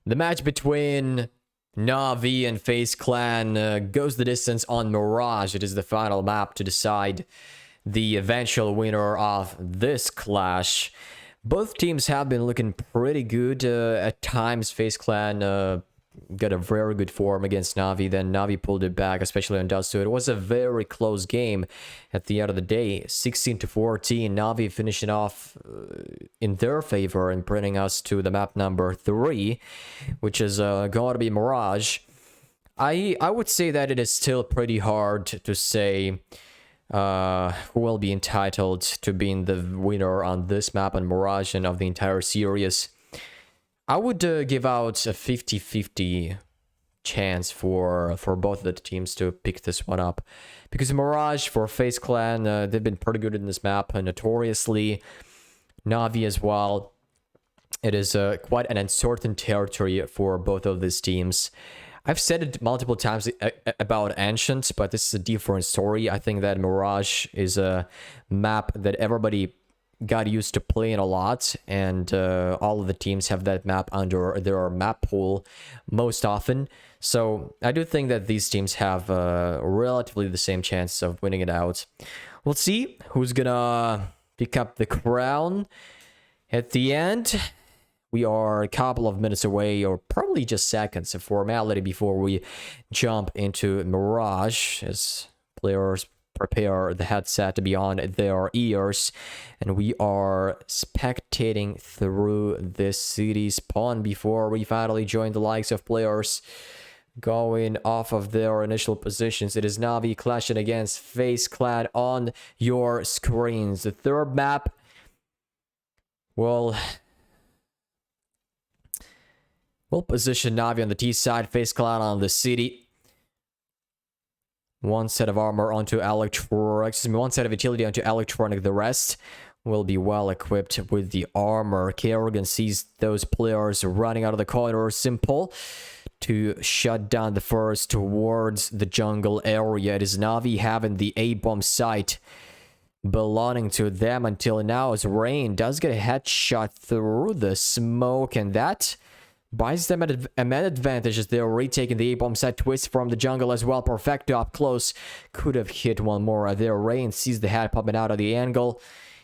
The match between Na'Vi and Faze Clan goes the distance on Mirage. It is the final map to decide the eventual winner of this clash. Both teams have been looking pretty good. At times, Faze Clan got a very good form against Na'Vi. Then Na'Vi pulled it back, especially on Dust 2. It was a very close game at the end of the day. 16-14. Na'Vi finishing off in their favor and bringing us to the map number 3, which is going to be Mirage. I would say that it is still pretty hard to say who will be entitled to being the winner on this map on Mirage and of the entire series. I would give out a 50-50 chance for both of the teams to pick this one up. Because Mirage, for Faze Clan, they've been pretty good in this map, notoriously. Na'Vi as well. It is quite an uncertain territory for both of these teams. I've said it multiple times about Ancient, but this is a different story. I think that Mirage is a map that everybody got used to playing a lot, and all of the teams have that map under their map pool most often. So I do think that these teams have relatively the same chance of winning it out. We'll see who's gonna pick up the crown at the end. We are a couple of minutes away, or probably just seconds of formality before we jump into Mirage, as players prepare the headset to be on their ears, and we are spectating through this city spawn before we finally join the likes of players going off of their initial positions. It is Na'Vi clashing against Faze Clan on your screens. The third map will position Na'Vi on the T side, Faze Clan on the city. One set of armor onto one set of utility onto electronic. The rest will be well equipped with the armor. Kerrigan sees those players running out of the corridor. Simple to shut down the first towards the jungle area. It is Na'Vi having the A-bomb site belonging to them until now, as Rain does get a headshot through the smoke, and that buys them an advantage as they're retaking the A-bomb site. Twist from the jungle as well. Perfecto up close. Could have hit one more there. Rain sees the head popping out of the angle.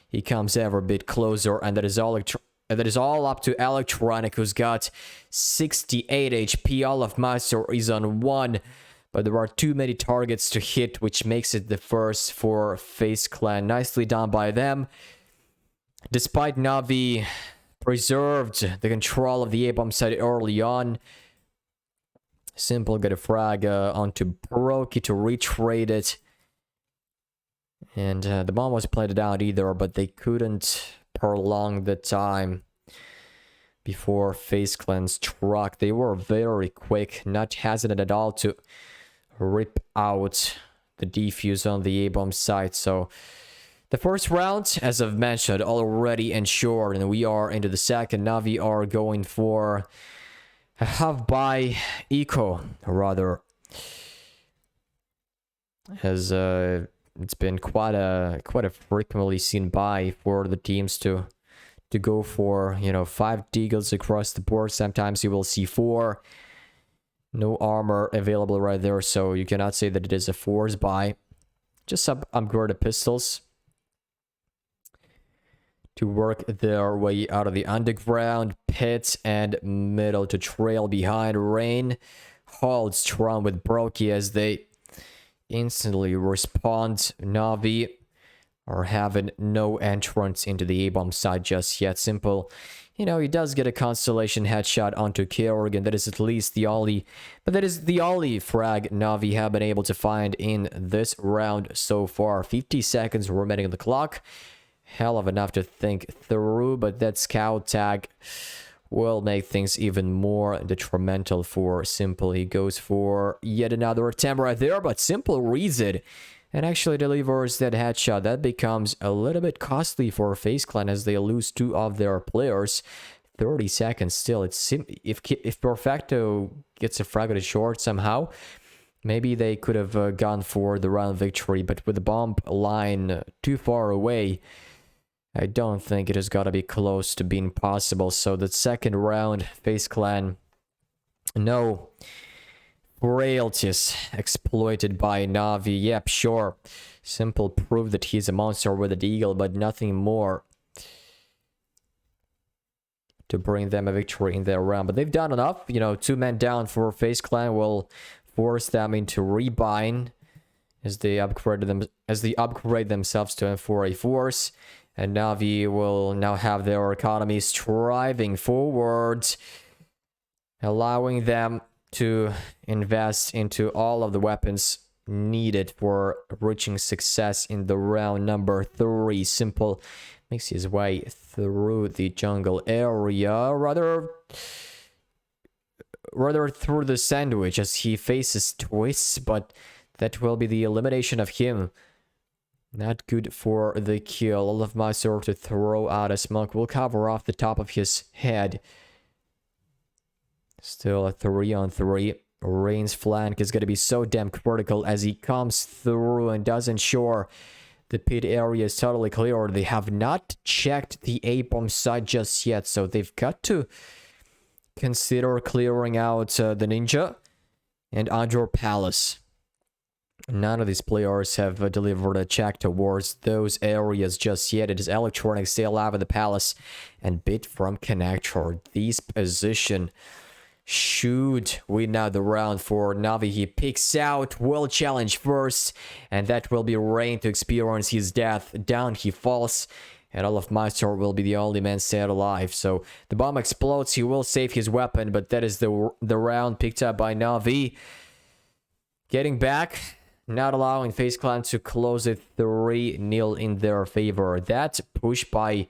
He comes ever a bit closer, and that is all up to Electronic, who's got 68 HP. All of Master is on 1, but there are too many targets to hit, which makes it the first for Faze Clan. Nicely done by them. Despite Na'Vi preserved the control of the A-bomb site early on, Simple got a frag onto Brokey to retrade it. And the bomb was planted out either, but they couldn't prolong the time before Faze Clan struck. They were very quick, not hesitant at all to rip out the defuse on the A-bomb site. So the first round, as I've mentioned, already ensured, and we are into the second. Na'Vi are going for a half-buy eco, rather, as it's been quite a frequently seen buy for the teams to go for, 5 deagles across the board. Sometimes you will see 4. No armor available right there, so you cannot say that it is a force buy. Just some upgraded pistols to work their way out of the underground pits and middle to trail behind. Rain holds strong with Brokey as they instantly respond. Na'Vi are having no entrance into the A-bomb side just yet. Simple, he does get a constellation headshot onto Kerrigan. That is at least the only, but that is the only frag Na'Vi have been able to find in this round so far. 50 seconds remaining on the clock. Hell of enough to think through, but that scout tag will make things even more detrimental for Simple. He goes for yet another attempt right there, but Simple reads it and actually delivers that headshot. That becomes a little bit costly for Faze Clan as they lose 2 of their players. 30 seconds still. If Perfecto gets a fragmented short somehow, maybe they could have gone for the round victory, but with the bomb line too far away, I don't think it has got to be close to being possible. So the second round, Faze Clan No frailties exploited by Navi. Yep, sure. Simple proof that he's a monster with a eagle, but nothing more to bring them a victory in their round. But they've done enough. You know, 2 men down for Faze Clan will force them into rebind as they upgrade themselves to M4A force. And Navi will now have their economy striving forward, allowing them to invest into all of the weapons needed for reaching success in the round number 3. Simple makes his way through the jungle area, rather through the sandwich as he faces twists, but that will be the elimination of him. Not good for the kill. All of my sword to throw out a smoke will cover off the top of his head. Still a 3-on-3. Rain's flank is going to be so damn critical as he comes through and does ensure the pit area is totally clear. They have not checked the A-bomb site just yet, so they've got to consider clearing out the ninja and Andor Palace. None of these players have delivered a check towards those areas just yet. It is Electronics still alive in the palace and bit from Connector. This position should win now the round for Navi. He picks out, will challenge first, and that will be Rain to experience his death. Down he falls, and all of Meister will be the only man set alive. So the bomb explodes, he will save his weapon, but that is the round picked up by Navi. Getting back, not allowing Faze Clan to close it 3-0 in their favor. That push by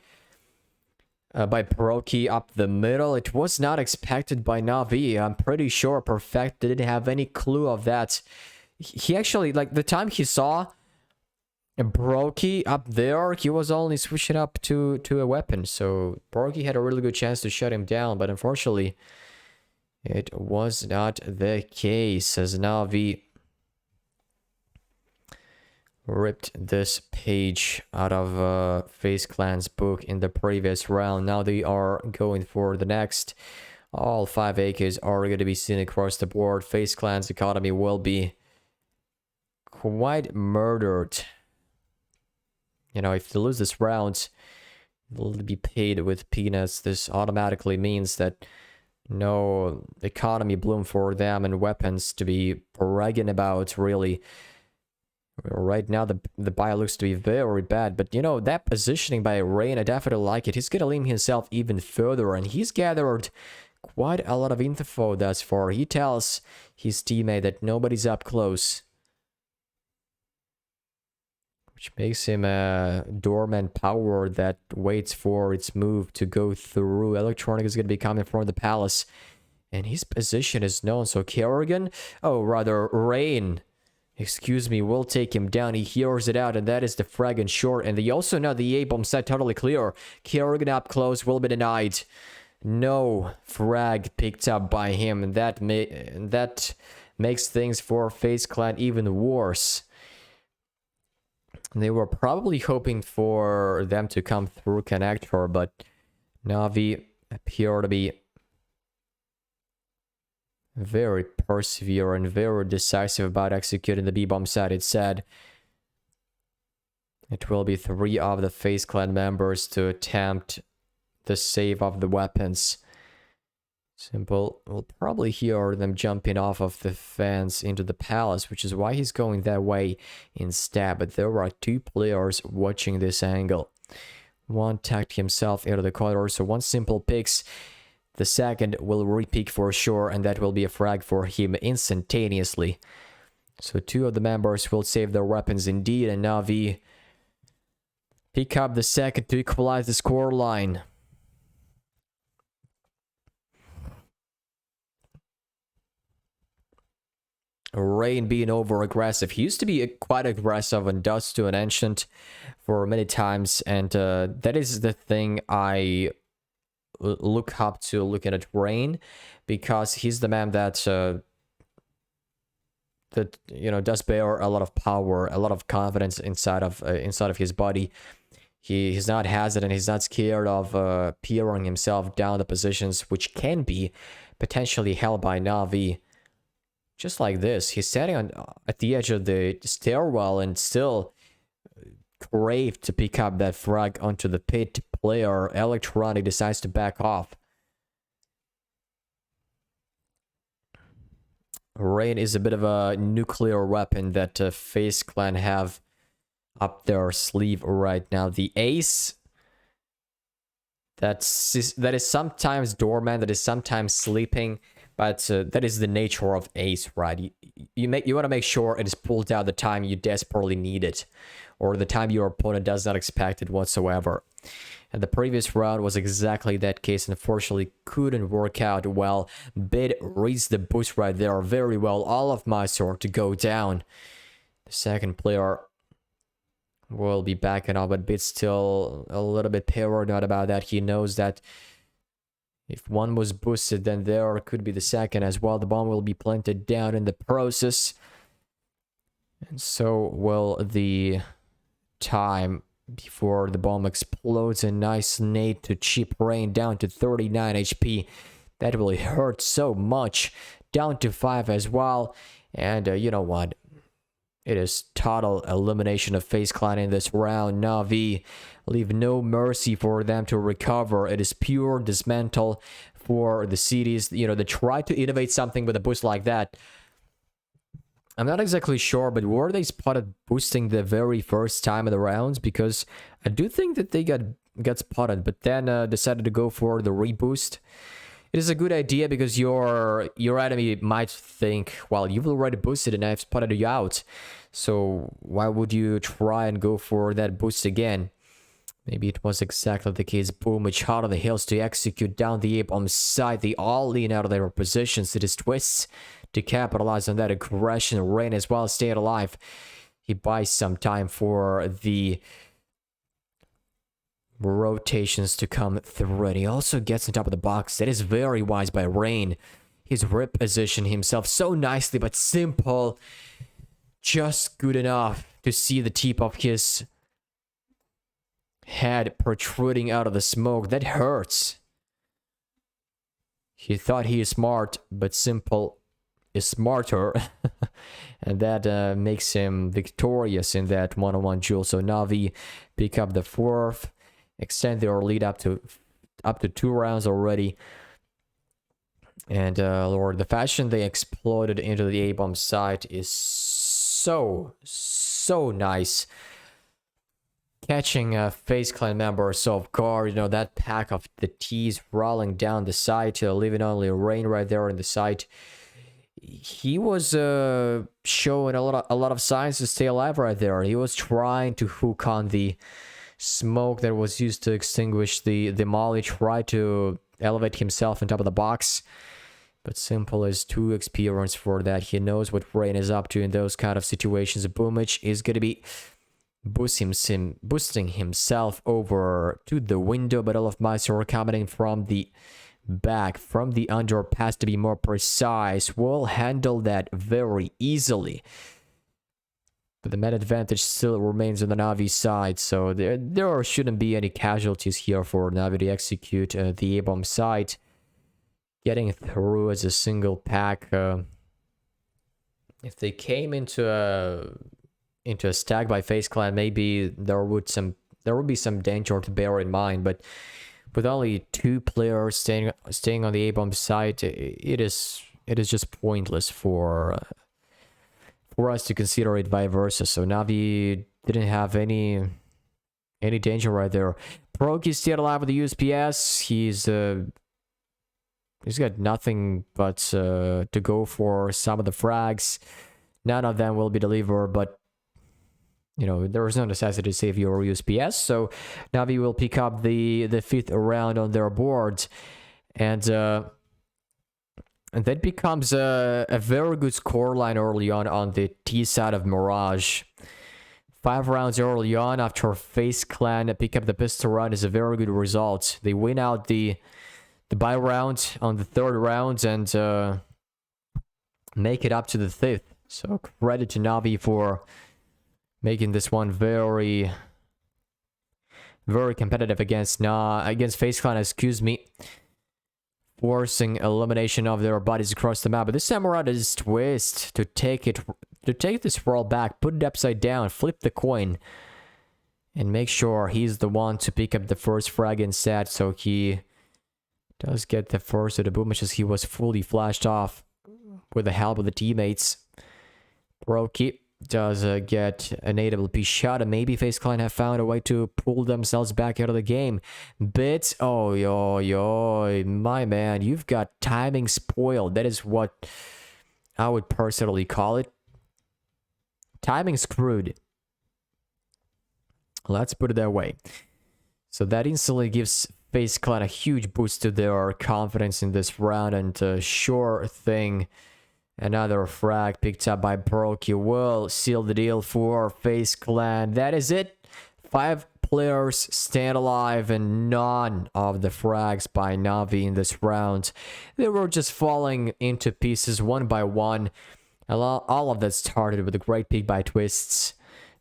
Peroki up the middle, it was not expected by Navi. I'm pretty sure Perfect didn't have any clue of that. He actually, like, the time he saw Peroki up there, he was only switching up to a weapon. So Peroki had a really good chance to shut him down, but unfortunately, it was not the case as Navi ripped this page out of Faze Clan's book in the previous round. Now they are going for the next. All 5 AKs are going to be seen across the board. Faze Clan's economy will be quite murdered. You know, if they lose this round, they'll be paid with peanuts. This automatically means that no economy bloom for them and weapons to be bragging about, really. Right now, the buy looks to be very bad, but you know, that positioning by Rain, I definitely like it. He's gonna limit himself even further, and he's gathered quite a lot of info thus far. He tells his teammate that nobody's up close, which makes him a dormant power that waits for its move to go through. Electronic is gonna be coming from the palace, and his position is known, so Kerrigan, Rain, excuse me, we'll take him down. He hears it out, and that is the frag and short. And they also know the A-bomb site totally clear. Kerrigan up close will be denied. No frag picked up by him, and that makes things for Faze Clan even worse. They were probably hoping for them to come through Connector, but Navi appear to be very persevere and very decisive about executing the B-bomb site. It said it will be 3 of the Faze Clan members to attempt the save of the weapons. Simple. We'll probably hear them jumping off of the fence into the palace, which is why he's going that way instead. But there are 2 players watching this angle. One tucked himself into the corner, so one simple picks. The second will re-pick for sure, and that will be a frag for him instantaneously. So 2 of the members will save their weapons indeed, and Navi pick up the second to equalize the score line. Rain being over aggressive. He used to be quite aggressive and does to an ancient for many times, and that is the thing I look up to looking at Rain, because he's the man that you know, does bear a lot of power, a lot of confidence inside of his body. He's not hesitant. He's not scared of peering himself down the positions, which can be potentially held by Na'Vi. Just like this, he's standing at the edge of the stairwell and still craved to pick up that frag onto the pit. Player Electronic decides to back off. Rain is a bit of a nuclear weapon that Faze Clan have up their sleeve right now. The Ace, that is sometimes dormant, that is sometimes sleeping, but that is the nature of Ace, right? You want to make sure it is pulled out the time you desperately need it, or the time your opponent does not expect it whatsoever. And the previous round was exactly that case. Unfortunately, couldn't work out well. Bid reads the boost right there very well. All of my sword to go down. The second player will be backing up, but Bid's still a little bit paranoid about that. He knows that if one was boosted, then there could be the second as well. The bomb will be planted down in the process. And so will the time before the bomb explodes. A nice nade to chip Rain down to 39 HP. That really hurt so much. Down to 5 as well. And you know what? It is total elimination of Faze Clan in this round. Na'Vi leave no mercy for them to recover. It is pure dismantle for the cities. You know, they try to innovate something with a boost like that. I'm not exactly sure, but were they spotted boosting the very first time of the rounds? Because I do think that they got spotted, but then decided to go for the reboost. It is a good idea because your enemy might think, well, you've already boosted and I've spotted you out. So why would you try and go for that boost again? Maybe it was exactly the case. Boomage hot on the hills to execute down the A-bomb side. They all lean out of their positions. It is Twists to capitalize on that aggression. Rain as well, staying alive. He buys some time for the rotations to come through, and he also gets on top of the box. That is very wise by Rain. He's repositioned himself so nicely, but Simple just good enough to see the tip of his head protruding out of the smoke. That hurts. He thought he is smart, but Simple is smarter. And that makes him victorious in that one-on-one duel. So Na'Vi pick up the 4th, extend their lead up to 2 rounds already. And Lord, the fashion they exploded into the A-bomb site is so nice. Catching Faze Clan members off guard, you know, that pack of the T's rolling down the site, leaving only Rain right there in the site. He was showing a lot of signs to stay alive right there. He was trying to hook on the smoke that was used to extinguish the molly, tried to elevate himself on top of the box. But Simple is too experienced for that. He knows what Rain is up to in those kind of situations. Boomage is going to be boosting himself over to the window, but all of mice are coming from the back, from the underpass to be more precise. Will handle that very easily. But the man advantage still remains on the Na'Vi side, so there shouldn't be any casualties here for Na'Vi to execute the A-bomb site. Getting through as a single pack. If they came into a stack by Faze Clan, maybe there would be some danger to bear in mind. But with only 2 players staying on the A-bomb site, it is just pointless for us to consider it vice versa. So Na'Vi didn't have any danger right there. Proc is still alive with the USPS. He's got nothing but to go for some of the frags. None of them will be delivered, but you know, there is no necessity to save your USPS. So Na'Vi will pick up the 5th round on their board, and that becomes a very good scoreline early on the T side of Mirage. 5 rounds early on after Faze Clan pick up the pistol round is a very good result. They win out the buy round on the 3rd round and make it up to the 5th. So credit to Na'Vi for making this one very very competitive against Faze Clan, excuse me, forcing elimination of their bodies across the map. But this time around is Twist to take this world back, put it upside down, flip the coin, and make sure he's the one to pick up the first frag instead. So he does get the first of the boom, as he was fully flashed off with the help of the teammates. Brokey does get an AWP shot, and maybe Faze Clan have found a way to pull themselves back out of the game. Bit, oh yo, my man, you've got timing spoiled. That is what I would personally call it. Timing screwed. Let's put it that way. So that instantly gives Faze Clan a huge boost to their confidence in this round, and sure thing, another frag picked up by Brokey will seal the deal for Faze Clan. That is it. 5 players stand alive, and none of the frags by Na'Vi in this round. They were just falling into pieces one by one. All of that started with a great pick by Twists,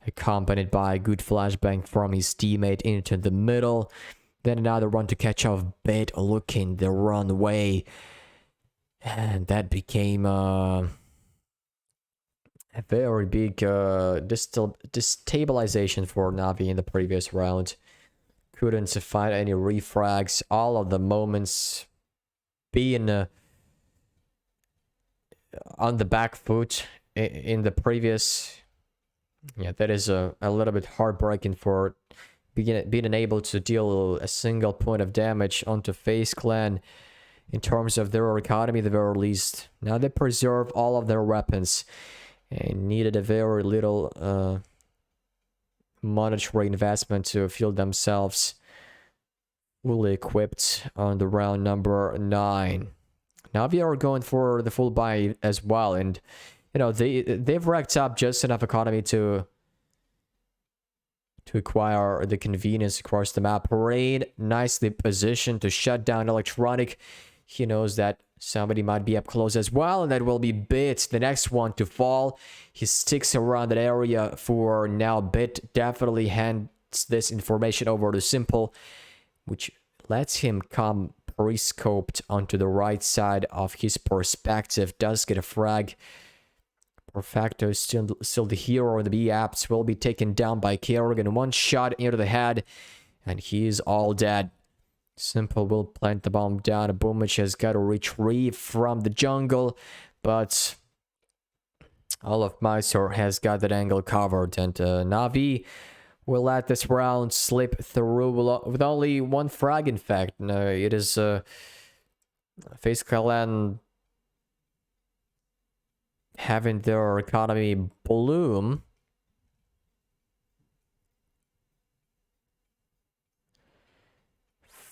accompanied by a good flashbang from his teammate into the middle. Then another run to catch off Bit, looking the wrong way. And that became a very big destabilization for Na'Vi in the previous round. Couldn't find any refrags. All of the moments being on the back foot in the previous. Yeah, that is a little bit heartbreaking for being unable to deal a single point of damage onto Faze Clan. In terms of their economy, the very least. Now they preserve all of their weapons and needed a very little monetary investment to feel themselves fully equipped on the round number 9. Now we are going for the full buy as well, and you know they've racked up just enough economy to acquire the convenience across the map. Raid nicely positioned to shut down Electronic. He knows that somebody might be up close as well, and that will be Bit, the next one to fall. He sticks around that area for now. Bit definitely hands this information over to Simple, which lets him come pre-scoped onto the right side of his perspective. Does get a frag. Perfecto is still the hero, and the B-Apps will be taken down by Kerrigan. One shot into the head, and he is all dead. Simple will plant the bomb down. Boomich has got to retrieve from the jungle, but all of Mysore has got that angle covered, and Na'Vi will let this round slip through with only 1 frag. In fact, it is Faze Clan having their economy bloom.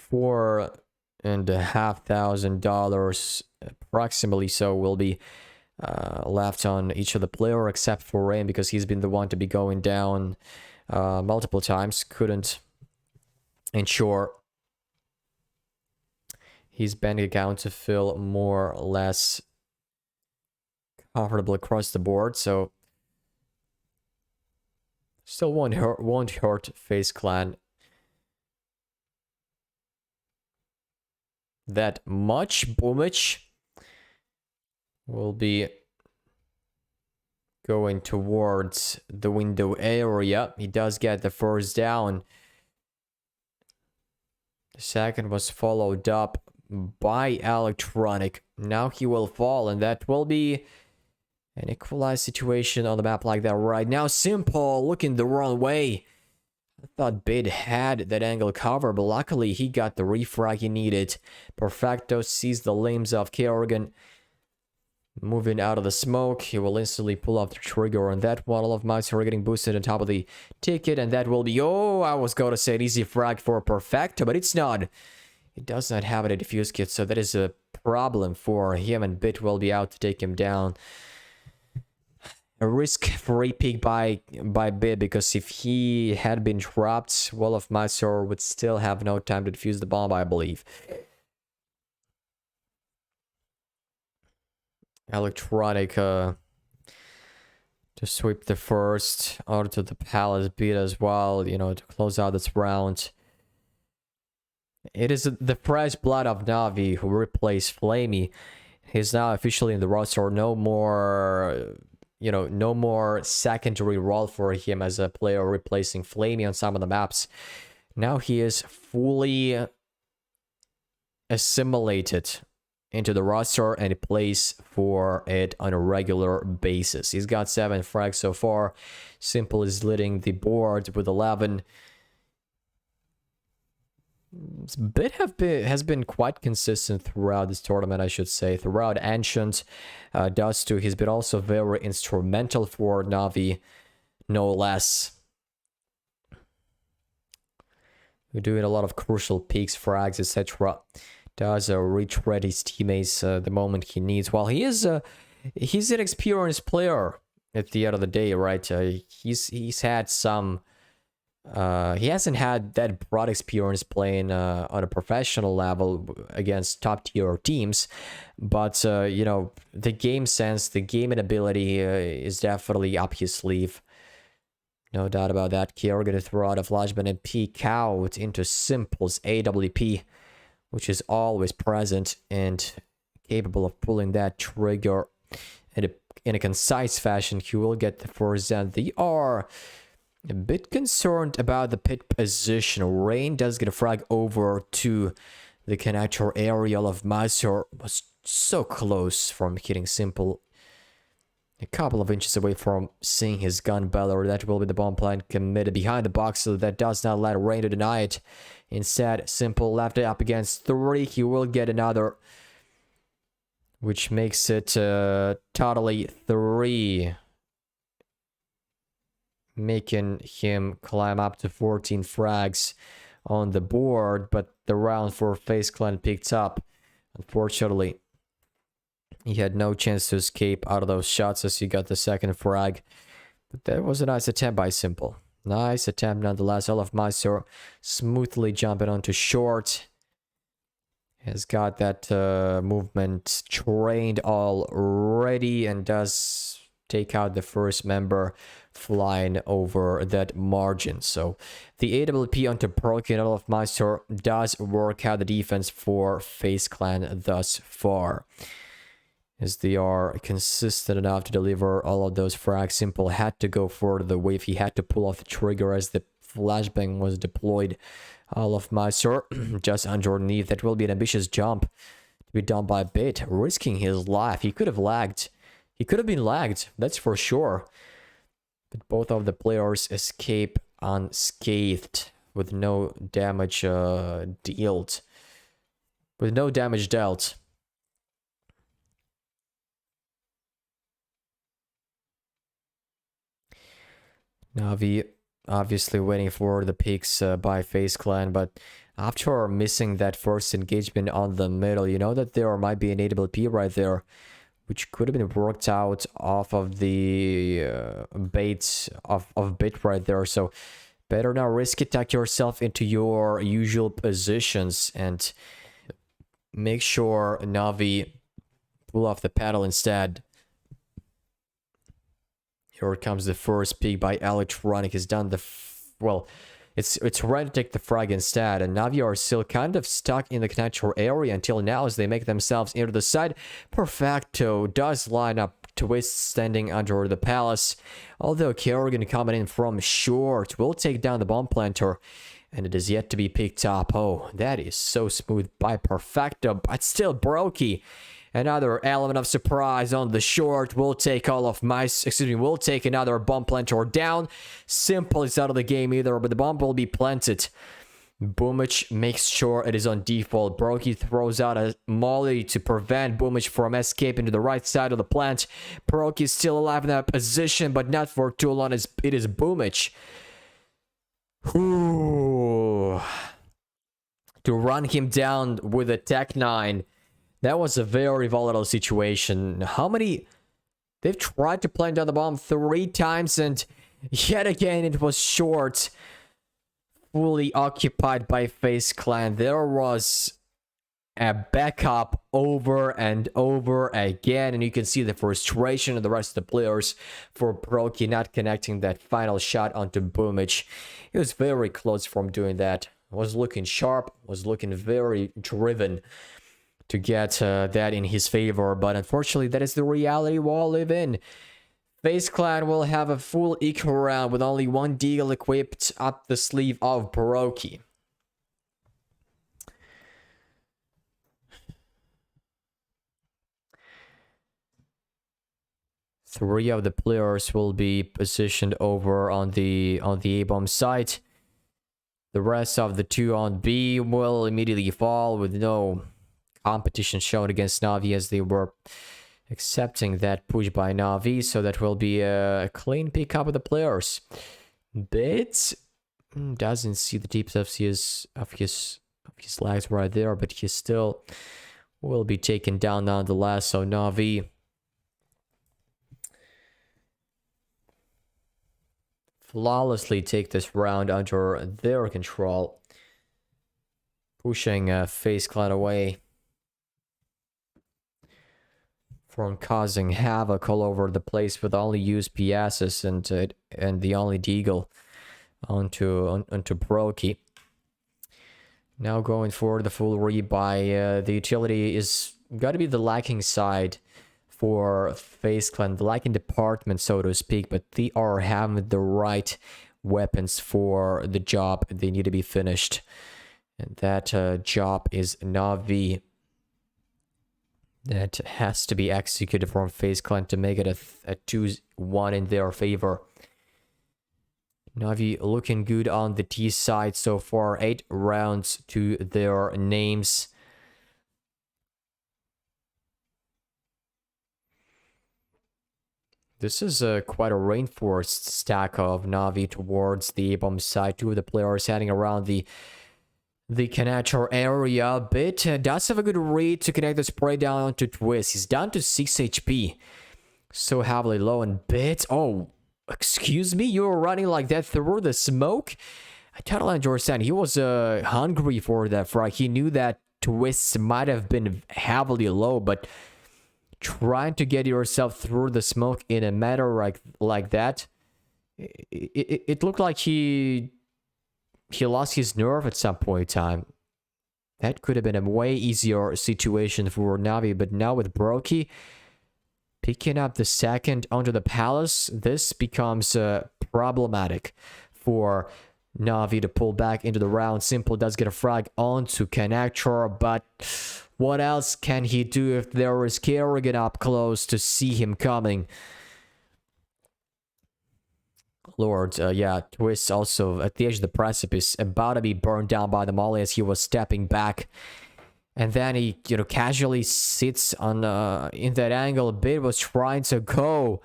$4,500 approximately so will be left on each of the player, except for Rain, because he's been the one to be going down multiple times. Couldn't ensure his bank account to feel more or less comfortable across the board, so still won't hurt Faze Clan that much. Boomich will be going towards the window area. He does get the first down. The second was followed up by Electronic. Now he will fall, and that will be an equalized situation on the map like that right now. Simple looking the wrong way. I thought Bid had that angle cover, but luckily he got the refrag he needed. Perfecto sees the limbs of Kerrigan moving out of the smoke. He will instantly pull off the trigger on that one. All of mice are getting boosted on top of the ticket, and that will be, oh, I was going to say an easy frag for Perfecto, but it's not. It does not have a defuse kit, so that is a problem for him, and Bit will be out to take him down. A risk-free pick by Bit, because if he had been dropped, Wall of Mysore would still have no time to defuse the bomb, I believe. Electronic to sweep the first onto the Palace beat as well, you know, to close out this round. It is the fresh blood of Navi who replaced Flamey. He's now officially in the roster. No more, no more secondary role for him as a player replacing Flamey on some of the maps. Now he is fully assimilated into the roster and he plays for it on a regular basis. He's got 7 frags so far. Simple is leading the board with 11. Bit has been quite consistent throughout this tournament, I should say. Throughout Ancient, Does too. He's been also very instrumental for Navi, no less. We're doing a lot of crucial peaks, frags, etc. Does retread his teammates the moment he needs. While he's an experienced player at the end of the day, right? He's had some. He hasn't had that broad experience playing on a professional level against top tier teams, but the game sense, the gaming ability is definitely up his sleeve. No doubt about that. Kier gonna throw out a flashbang and peek out into Simple's AWP, which is always present and capable of pulling that trigger in a concise fashion. He will get the first down. They are a bit concerned about the pit position. Rain does get a frag over to the connector. Aerial of Mazur was so close from hitting Simple. A couple of inches away from seeing his gun beller. That will be the bomb plant committed behind the box, so that does not let Rain to deny it. Instead, Simple left it up against 3. He will get another, which makes it totally 3. Making him climb up to 14 frags on the board, but the round for Faze Clan picked up. Unfortunately, he had no chance to escape out of those shots as he got the second frag. But that was a nice attempt by Simple. Nice attempt nonetheless. Olaf Meister smoothly jumping onto short. Has got that movement trained already and does take out the first member flying over that margin. So the AWP onto Proki and Olaf Meister does work out the defense for Faze Clan thus far, as they are consistent enough to deliver all of those frags. Simple had to go for the wave. He had to pull off the trigger as the flashbang was deployed. Olaf Meister just underneath. That will be an ambitious jump to be done by Bit, risking his life. He could have lagged. He could have been lagged, that's for sure. But both of the players escape unscathed with no damage dealt. With no damage dealt. Navi obviously waiting for the picks by Faze Clan, but after missing that first engagement on the middle, you know that there might be an AWP right there, which could have been worked out off of the bait of Bit right there. So better now risk it, tuck yourself into your usual positions and make sure Navi pull off the paddle instead. Here comes the first peek by Electronic. He's done the well, it's right to take the frag instead, and Navi are still kind of stuck in the connector area until now as they make themselves into the side. Perfecto does line up Twist standing under the palace, although Kerrigan coming in from short will take down the bomb planter, and it is yet to be picked up. Oh, that is so smooth by Perfecto, but still Brokey. Another element of surprise on the short. Will take all of my... Excuse me, will take another bomb planter down. Simple is out of the game either, but the bomb will be planted. Boomich makes sure it is on default. Brokey throws out a molly to prevent Boomich from escaping to the right side of the plant. Brokey is still alive in that position, but not for too long as it is Boomich. Ooh. To run him down with a Tech 9. That was a very volatile situation. How many... They've tried to plant down the bomb 3 times and yet again it was short. Fully occupied by Faze Clan. There was a backup over and over again, and you can see the frustration of the rest of the players for Brokey not connecting that final shot onto Boomich. He was very close from doing that. was looking sharp, was looking very driven to get that in his favor, but unfortunately that is the reality we all live in. Faze Clan will have a full eco round with only one deal equipped up the sleeve of Baroki. Three of the players will be positioned over on the A-bomb site. The rest of the two on B will immediately fall with no competition shown against Na'Vi, as they were accepting that push by Na'Vi, so that will be a clean pickup of the players. Bit doesn't see the tips of his legs right there, but he still will be taken down nonetheless. So Na'Vi flawlessly take this round under their control, pushing Faze Clan away from causing havoc all over the place with only used PSs and the only deagle onto Baroki. Now going for the full rebuy. The utility is got to be the lacking side for Faze Clan, the lacking department, so to speak, but they are having the right weapons for the job they need to be finished. And that job is Na'Vi. That has to be executed from Faze Clan to make it a 2-1 in their favor. Na'Vi looking good on the T side so far. 8 rounds to their names. This is quite a reinforced stack of Na'Vi towards the A-bomb side. 2 of the players heading around the connector area. Bit does have a good read to connect the spray down onto Twist. He's down to 6 HP. So heavily low. And Bit, oh, excuse me, you were running like that through the smoke? I totally understand. He was hungry for that frag. He knew that Twist might have been heavily low, but trying to get yourself through the smoke in a manner like that, it looked like he lost his nerve at some point in time. That could have been a way easier situation for Na'Vi, but now with Baroki picking up the second onto the palace, this becomes problematic for Na'Vi to pull back into the round. Simple does get a frag onto Connector, but what else can he do if there is Kerrigan up close to see him coming? Lord, yeah, Twist also at the edge of the precipice, about to be burned down by the molly as he was stepping back. And then he, casually sits on in that angle. Bit was trying to go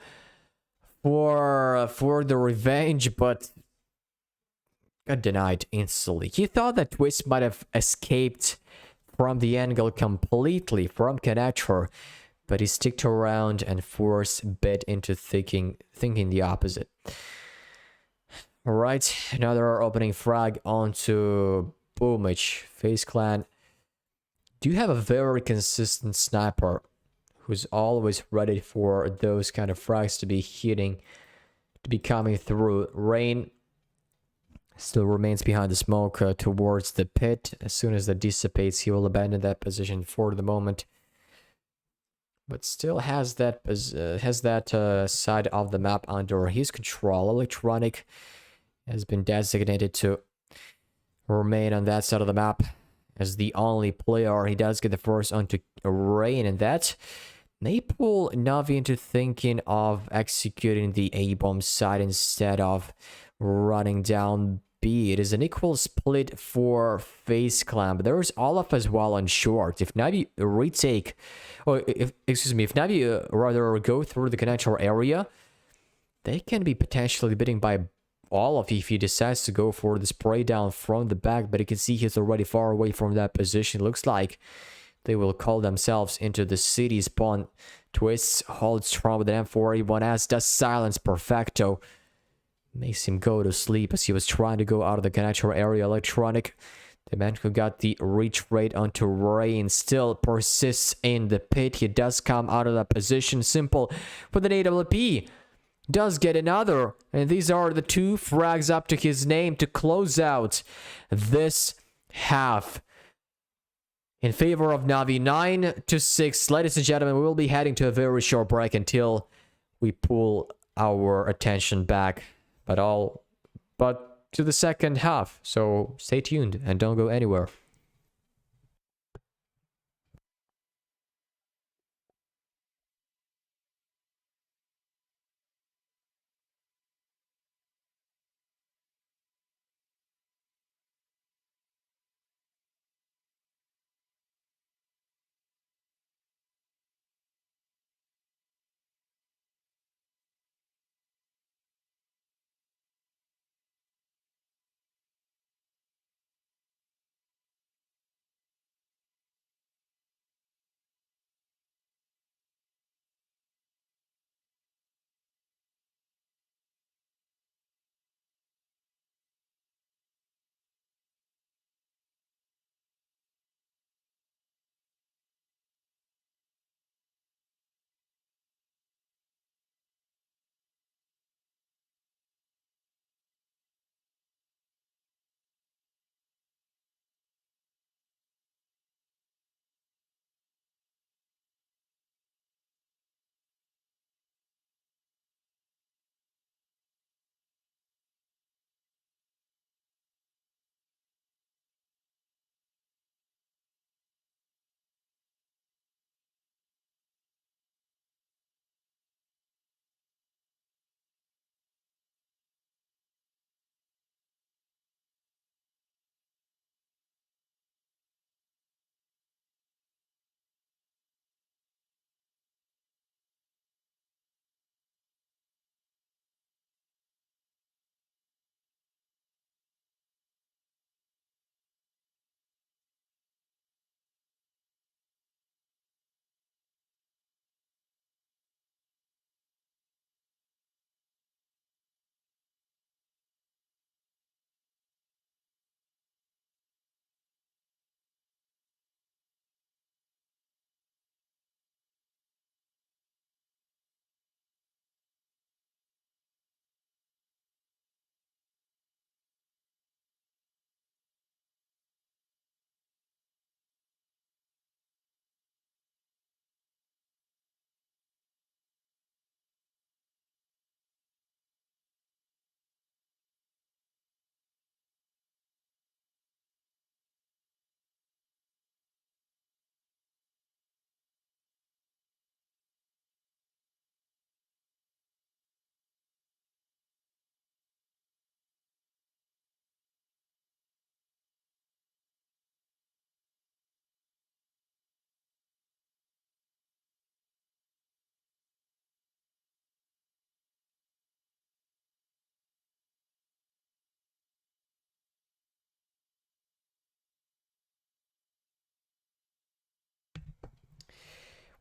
for the revenge, but got denied instantly. He thought that Twist might have escaped from the angle completely from Connector, but he sticked around and forced Bit into thinking the opposite. Alright, another opening frag onto Boomage. Faze Clan do have a very consistent sniper who's always ready for those kind of frags to be hitting, to be coming through. Rain still remains behind the smoke towards the pit. As soon as that dissipates, he will abandon that position for the moment. But still has that side of the map under his control. Electronic has been designated to remain on that side of the map as the only player. He does get the first onto Rain, and that may pull Na'Vi into thinking of executing the A-bomb side instead of running down B. It is an equal split for Faze Clan, but there is Olaf as well on short. If Na'Vi retake, or if Na'Vi rather go through the connector area, they can be potentially beaten by Olaf if he decides to go for the spray down from the back, but you can see he's already far away from that position. Looks like they will call themselves into the city spawn. Twists holds strong with an M4A1S, does silence perfecto. Makes him go to sleep as he was trying to go out of the connector area. Electronic, the man who got the reach rate onto Rain, still persists in the pit. He does come out of that position. Simple with an AWP. Does get another. And these are the 2 frags up to his name to close out this half in favor of Navi. 9-6. Ladies and gentlemen, we will be heading to a very short break until we pull our attention back, but to the second half. So stay tuned and don't go anywhere.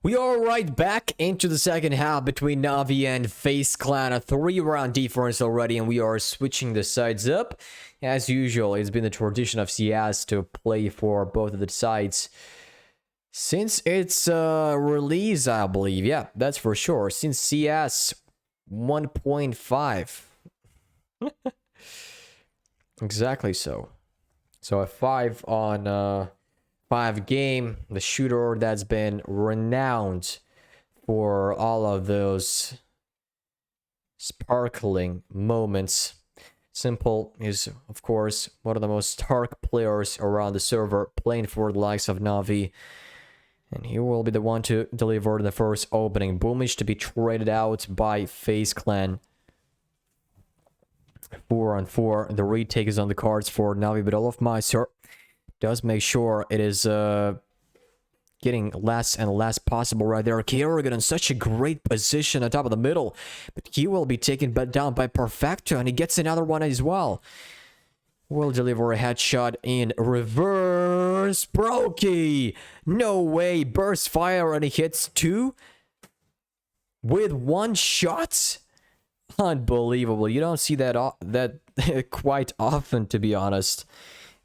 We are right back into the second half between Navi and Faze Clan. A 3-round difference already, and we are switching the sides up. As usual, it's been the tradition of CS to play for both of the sides since its release, I believe. Yeah, that's for sure. Since CS 1.5. Exactly so. So a 5 on 5 game, the shooter that's been renowned for all of those sparkling moments. Simple is, of course, one of the most stark players around the server, playing for the likes of Navi. And he will be the one to deliver the first opening. Boomish to be traded out by Faze Clan. 4 on 4. The retake is on the cards for Navi, but Olaf Meister does make sure it is getting less and less possible right there. Kerrigan in such a great position on top of the middle, but he will be taken down by Perfecto, and he gets another one as well. Will deliver a headshot in reverse. Brokey! No way. Burst fire, and he hits 2 with 1 shot. Unbelievable. You don't see that quite often, to be honest.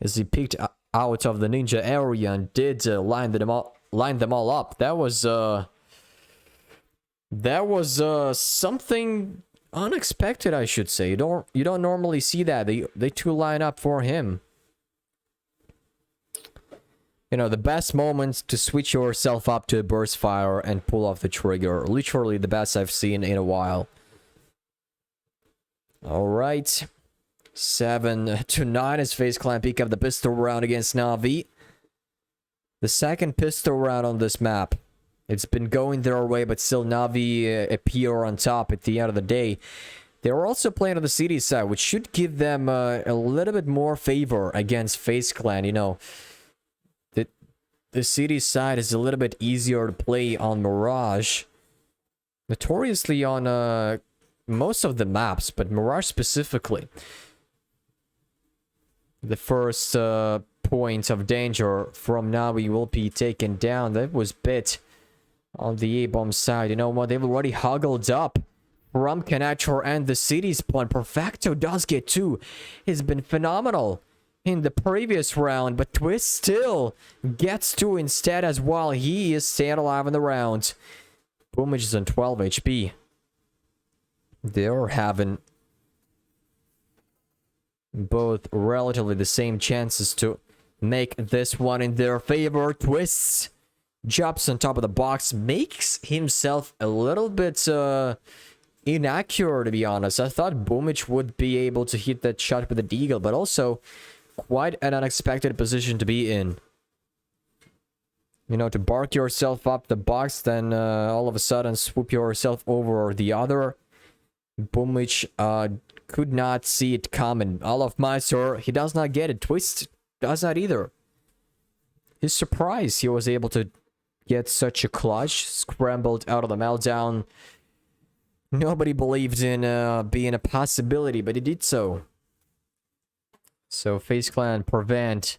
As he picked out of the ninja area and did line them all up. That was something unexpected, I should say. You don't normally see that. They two line up for him. You know, the best moment to switch yourself up to a burst fire and pull off the trigger. Literally the best I've seen in a while. Alright. 7-9 as Faze Clan pick up the pistol round against Na'Vi. The second pistol round on this map. It's been going their way, but still Na'Vi appear on top at the end of the day. They're also playing on the city side, which should give them a little bit more favor against Faze Clan. You know, the city side is a little bit easier to play on Mirage. Notoriously on most of the maps, but Mirage specifically. The first point of danger from Na'Vi will be taken down. That was bit on the A-bomb side. You know what? They've already huggled up from Connector and the city spawn. Perfecto does get 2. He's been phenomenal in the previous round, but Twist still gets 2 instead as well. He is staying alive in the round. Boomage is on 12 HP. They're having both relatively the same chances to make this one in their favor. Twists jumps on top of the box, makes himself a little bit inaccurate, to be honest. I thought Boomage would be able to hit that shot with the deagle, but also quite an unexpected position to be in. You know, to bark yourself up the box, then all of a sudden swoop yourself over the other. Boomage could not see it coming. All of Mysore, he does not get it. Twist does not either. He's surprised he was able to get such a clutch. Scrambled out of the meltdown. Nobody believed in being a possibility, but he did so. So Faze Clan prevent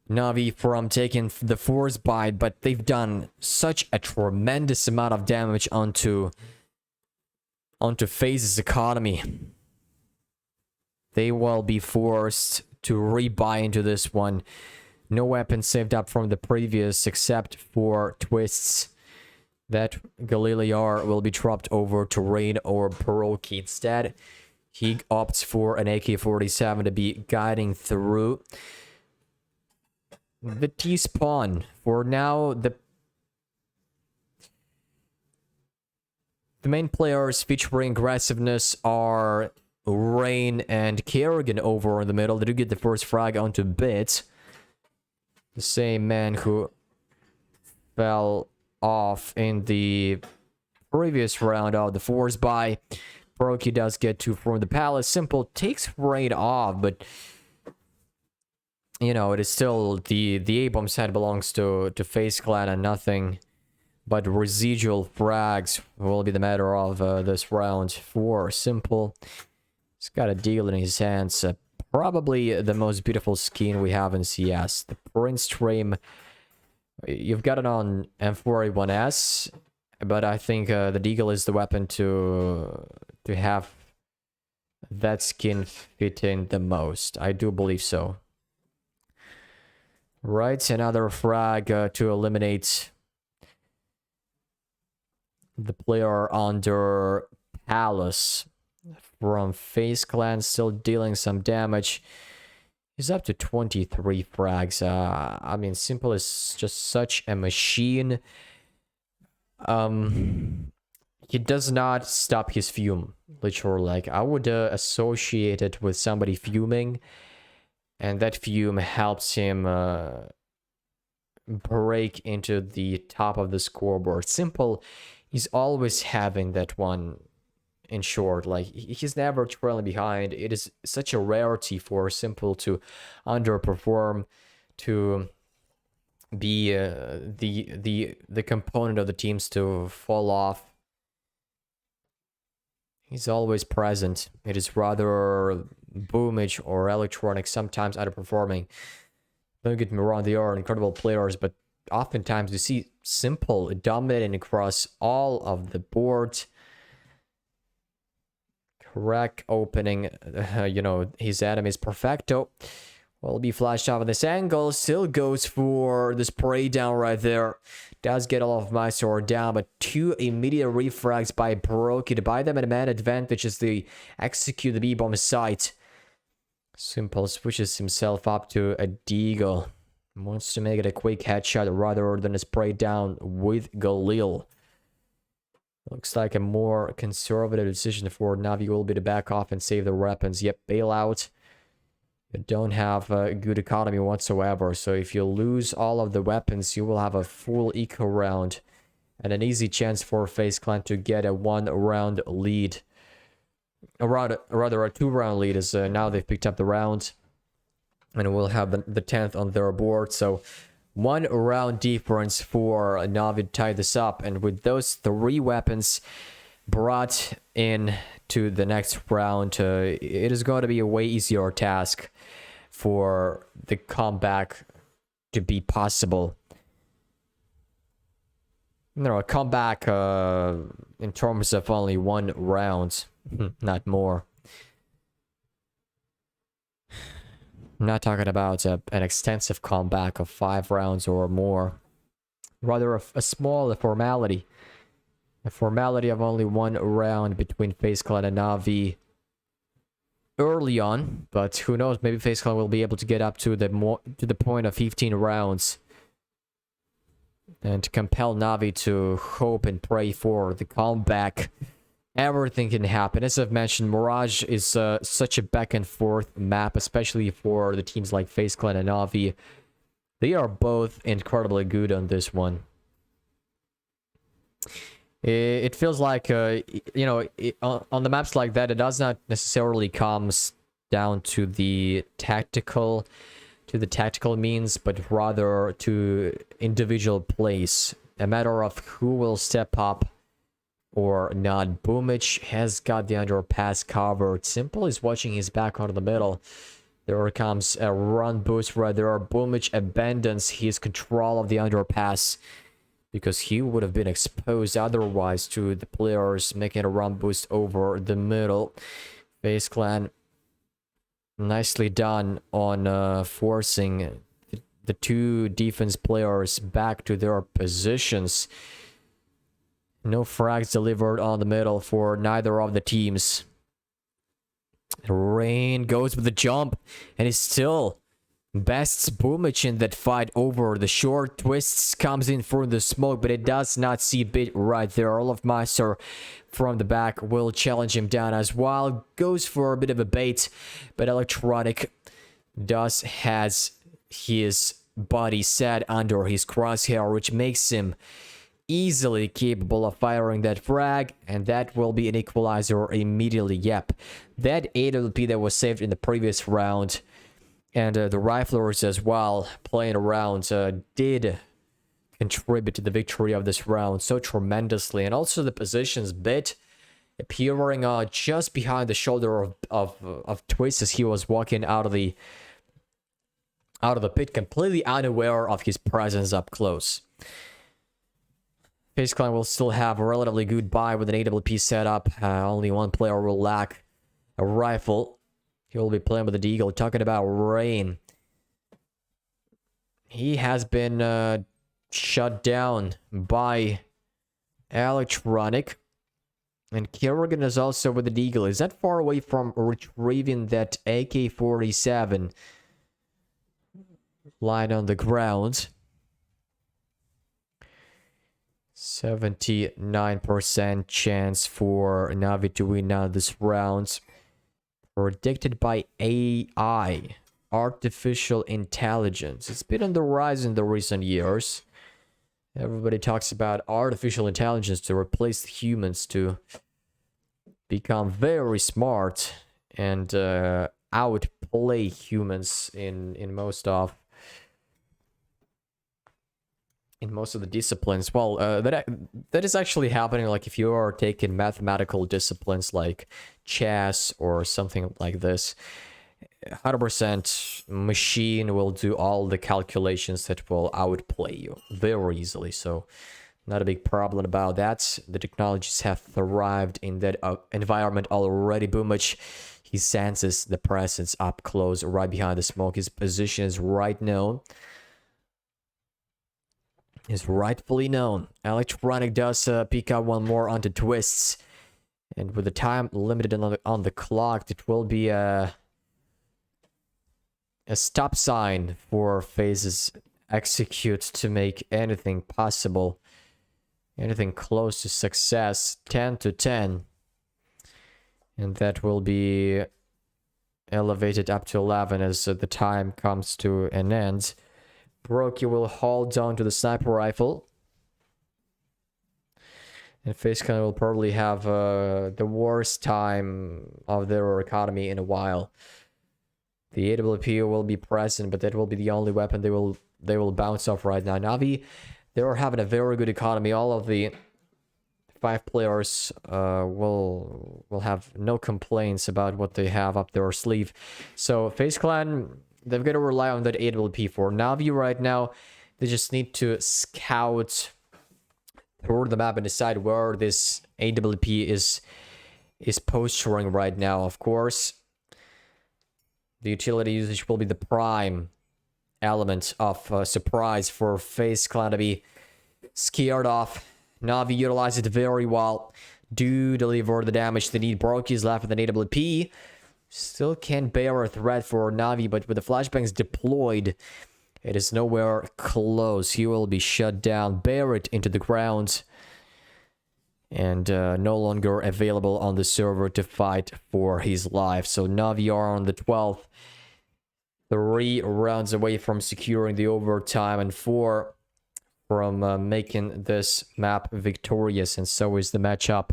Na'Vi from taking the force bite, but they've done such a tremendous amount of damage onto Faze's economy. They will be forced to rebuy into this one. No weapon saved up from the previous except for Twists. That Galiliar will be dropped over to Rain or Peroki. Instead, he opts for an AK-47 to be guiding through. The T-spawn. For now, the main players featuring aggressiveness are Rain and Kerrigan over in the middle. They do get the first frag onto Bit. The same man who fell off in the previous round of the force buy. Peroki does get 2 from the palace. Simple takes Rain off, but you know, it is still the A-bomb side belongs to Faze Clan and nothing but residual frags will be the matter of this round for Simple. He's got a deal in his hands. Probably the most beautiful skin we have in CS. The Prince Stream. You've got it on M4A1S, but I think the Deagle is the weapon to have that skin fit in the most. I do believe so. Right, another frag to eliminate the player under Palace from Faze Clan, still dealing some damage. He's up to 23 frags. I mean, Simple is just such a machine. He does not stop his fume, literally. Like, I would associate it with somebody fuming, and that fume helps him break into the top of the scoreboard. Simple, he's always having that one. In short, like, he's never trailing behind. It is such a rarity for Simple to underperform, to be the component of the teams to fall off. He's always present. It is rather Boomage or Electronic sometimes underperforming. Don't get me wrong, they are incredible players, but oftentimes you see Simple dominating across all of the board. Crack opening, you know, his enemies. Perfecto will be flashed off at this angle. Still goes for the spray down right there. Does get all of my sword down, but 2 immediate refrags by Peroki to buy them a man advantage as they execute the B-bomb site. Simple switches himself up to a Deagle. Wants to make it a quick headshot rather than a spray down with Galil. Looks like a more conservative decision for Na'Vi will be to back off and save the weapons. Yep, bailout. You don't have a good economy whatsoever, so if you lose all of the weapons, you will have a full eco round and an easy chance for Faze Clan to get a 1-round lead. Rather a 2-round lead, as now they've picked up the round and we'll have the 10th on their board. So 1 round difference for Na'Vi to tie this up, and with those 3 weapons brought in to the next round, it is going to be a way easier task for the comeback to be possible. No, a comeback in terms of only 1 round, not more. I'm not talking about an extensive comeback of 5 rounds or more. Rather a small formality. A formality of only 1 round between Faze Clan and Na'Vi early on, but who knows, maybe Faze Clan will be able to get up to the point of 15 rounds and to compel Na'Vi to hope and pray for the comeback. Everything can happen. As I've mentioned, Mirage is such a back and forth map, especially for the teams like Faze Clan and Na'Vi. They are both incredibly good on this one. It feels like, you know, on the maps like that, it does not necessarily comes down to the tactical means, but rather to individual plays. A matter of who will step up or not. Boomich has got the underpass covered. Simple is watching his back out of the middle. There comes a run boost rather. Boomich abandons his control of the underpass, because he would have been exposed otherwise to the players making a run boost over the middle. Faze Clan nicely done on forcing the 2 defense players back to their positions. No frags delivered on the middle for neither of the teams. Rain goes with the jump and is still bests Boomich in that fight over the short. Twists comes in for the smoke, but it does not see bit right there. Olafmeister from the back will challenge him down as well. Goes for a bit of a bait, but Electronic has his body set under his crosshair, which makes him easily capable of firing that frag, and that will be an equalizer immediately. Yep, that AWP that was saved in the previous round, and the riflers as well playing around, did contribute to the victory of this round so tremendously. And also the positions bit appearing just behind the shoulder of Twist as he was walking out of the pit, completely unaware of his presence up close. Faze Clan will still have a relatively good buy with an AWP setup. Only 1 player will lack a rifle. He will be playing with the Deagle. Talking about Rain, he has been shut down by Electronic. And Kerrigan is also with the Deagle. Is that far away from retrieving that AK-47 lying on the ground? 79% chance for Na'Vi to win now this round. Predicted by AI, artificial intelligence. It's been on the rise in the recent years. Everybody talks about artificial intelligence to replace humans, to become very smart and outplay humans in most of the disciplines. Well, that is actually happening. Like if you are taking mathematical disciplines like chess or something like this, 100% machine will do all the calculations that will outplay you very easily. So not a big problem about that. The technologies have thrived in that environment already. Boomich, he senses the presence up close right behind the smoke. His position is right known. Is rightfully known. Electronic does pick up 1 more onto Twists, and with the time limited on the clock, it will be a stop sign for Faze's execute to make anything possible, anything close to success. 10 to 10. And that will be elevated up to 11 as the time comes to an end. Brokey will hold on to the sniper rifle. And Faze Clan will probably have the worst time of their economy in a while. The AWP will be present, but that will be the only weapon they will bounce off right now. Na'Vi, they are having a very good economy. All of the 5 players will have no complaints about what they have up their sleeve. So Faze Clan, they've got to rely on that AWP. For Na'Vi right now, they just need to scout through the map and decide where this AWP is posturing right now. Of course, the utility usage will be the prime element of surprise for Faze Clan to be scared off. Na'Vi utilize it very well. Do deliver the damage they need. Brokey is left with an AWP. Still can't bear a threat for Na'Vi, but with the flashbangs deployed, it is nowhere close. He will be shut down, buried into the ground, and no longer available on the server to fight for his life. So Na'Vi are on the 12th, 3 rounds away from securing the overtime, and 4 from making this map victorious, and so is the matchup.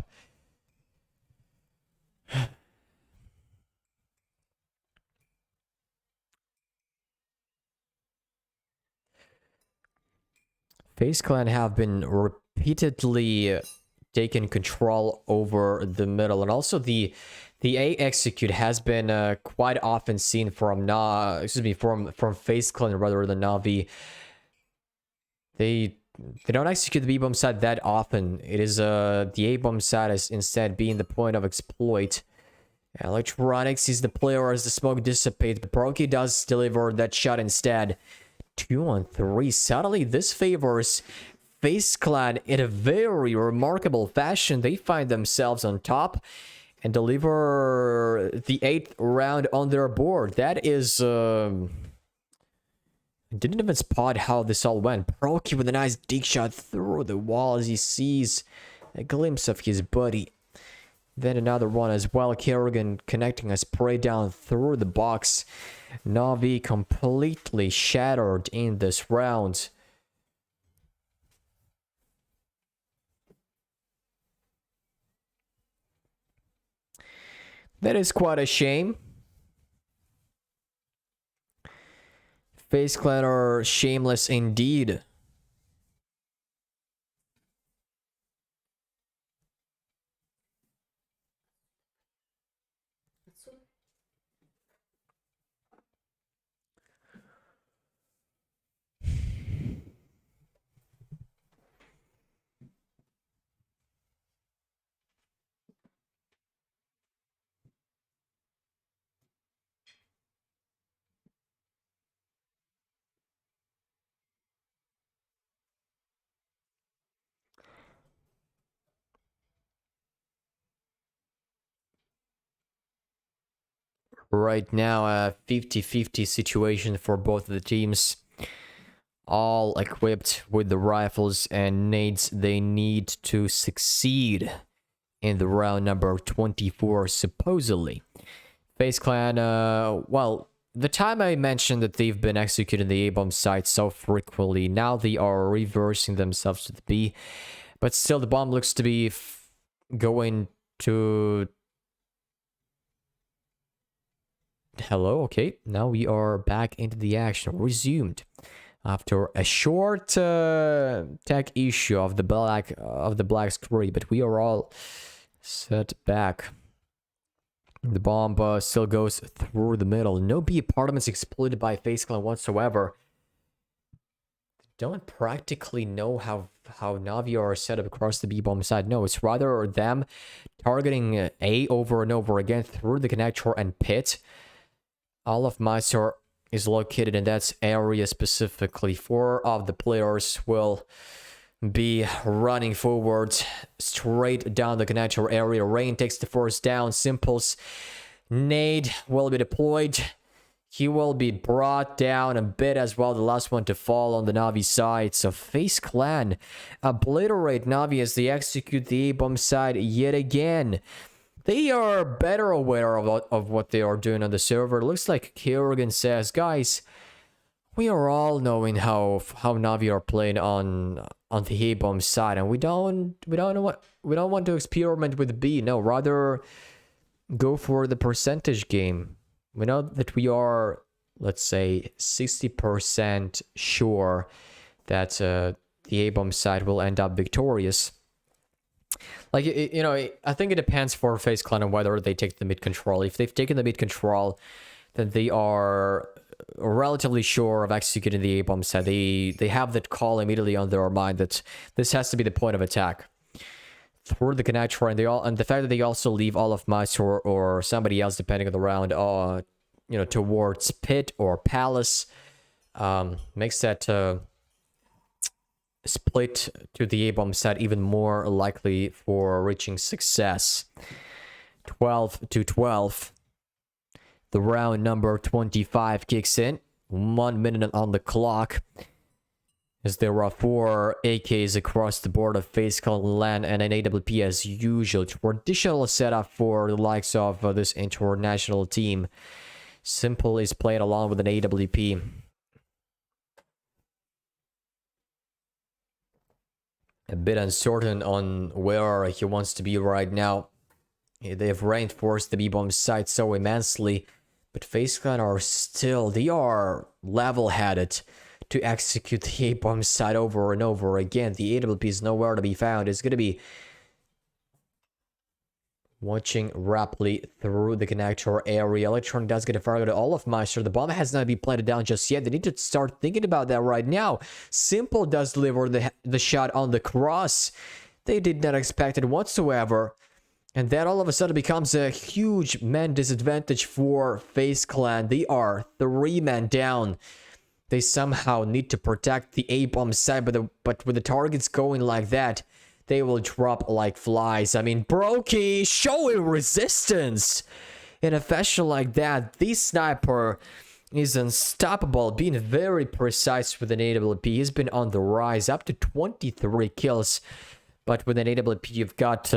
Faze Clan have been repeatedly taking control over the middle, and also the A execute has been quite often seen from from Faze Clan rather than Na'Vi. They don't execute the B-bomb side that often. It is the A-bomb side is instead being the point of exploit. Electronics is the player as the smoke dissipates, but Brokey does deliver that shot instead. 2 on 3. Suddenly, this favors Faze Clan in a very remarkable fashion. They find themselves on top and deliver the 8th round on their board. That is... didn't even spot how this all went. Brokey with a nice dig shot through the wall as he sees a glimpse of his buddy. Then another one as well. Kerrigan connecting a spray down through the box. Na'Vi completely shattered in this round. That is quite a shame. Faze Clan are shameless indeed. Right now, a 50-50 situation for both of the teams. All equipped with the rifles and nades they need to succeed in the round number 24, supposedly. Faze Clan, well, the time I mentioned that they've been executing the A-bomb site so frequently, now they are reversing themselves to the B. But still, the bomb looks to be going to... Hello, okay. Now we are back into the action. Resumed. After a short tech issue of the black screen, but we are all set back. The bomb still goes through the middle. No B apartments exploited by Faze Clan whatsoever. Don't practically know how Na'Vi are set up across the B-bomb side. No, it's rather them targeting A over and over again through the connector and pit. All of Mysore is located in that area specifically. 4 of the players will be running forward straight down the connector area. Rain takes the first down. Simple's nade will be deployed. He will be brought down a bit as well. The last one to fall on the Na'Vi side. So Faze Clan obliterate Na'Vi as they execute the A-bomb side yet again. They are better aware of what they are doing on the server. Looks like Kyogen says, guys, we are all knowing how Na'Vi are playing on the A-bomb side, and we don't want to experiment with B. No, rather go for the percentage game. We know that we are, let's say, 60% sure that the A-bomb side will end up victorious. Like, you know, I think it depends for Faze Clan on whether they take the mid control. If they've taken the mid control, then they are relatively sure of executing the A-bomb side. They have that call immediately on their mind that this has to be the point of attack. Through the connector, and the fact that they also leave all of Mice or somebody else, depending on the round, you know, towards Pit or Palace, makes that split to the A-bomb side even more likely for reaching success. 12-12. The round number 25 kicks in. 1 minute on the clock. As there are 4 AKs across the board of Faze Clan and an AWP as usual. Traditional setup for the likes of this international team. Simple is played along with an AWP. A bit uncertain on where he wants to be right now. They've reinforced the B-bomb site so immensely, but Faze Clan are still, they are level-headed to execute the A-bomb site over and over again. The AWP is nowhere to be found. It's going to be watching rapidly through the connector area. Electron does get a fire to all of Meister. The bomb has not been planted down just yet. They need to start thinking about that right now. Simple does deliver the shot on the cross. They did not expect it whatsoever. And that all of a sudden becomes a huge man disadvantage for Faze Clan. They are 3 men down. They somehow need to protect the A-bomb side, but with the targets going like that, they will drop like flies. I mean, Brokey showing resistance in a fashion like that. This sniper is unstoppable, being very precise with an AWP. He's been on the rise, up to 23 kills. But with an AWP, you've got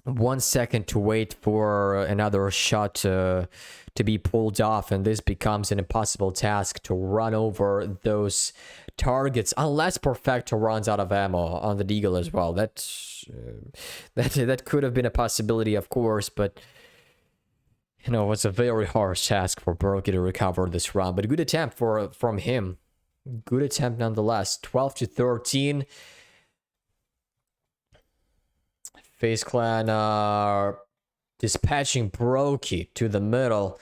1 second to wait for another shot to be pulled off, and this becomes an impossible task to run over those targets unless Perfecto runs out of ammo on the Deagle as well. That could have been a possibility, of course, but you know, it's a very harsh task for Brokey to recover this round. But good attempt from him. Good attempt nonetheless. 12-13. Faze Clan are dispatching Brokey to the middle,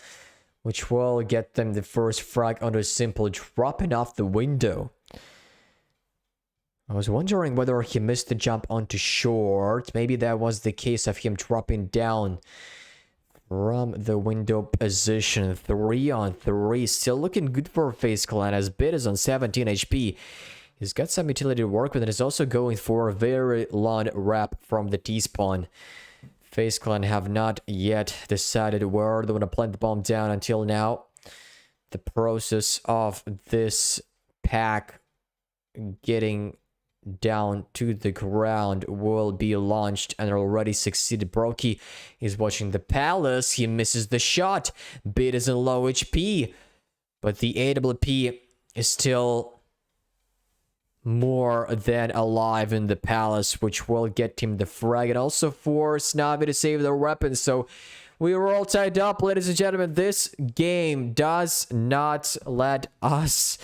which will get them the first frag under Simple, dropping off the window. I was wondering whether he missed the jump onto short. Maybe that was the case of him dropping down from the window position. 3-on-3. Still looking good for Faze Clan, as Bit is on 17 HP. He's got some utility to work with, and is also going for a very long wrap from the T-spawn. Faze Clan have not yet decided where they want to plant the bomb down until now. The process of this pack getting down to the ground will be launched and already succeeded. Brokey is watching the Palace. He misses the shot. Bit is in low HP, but the AWP is still more than alive in the Palace, which will get him the frag and also force Na'Vi to save their weapons. So we are all tied up, ladies and gentlemen. This game does not let us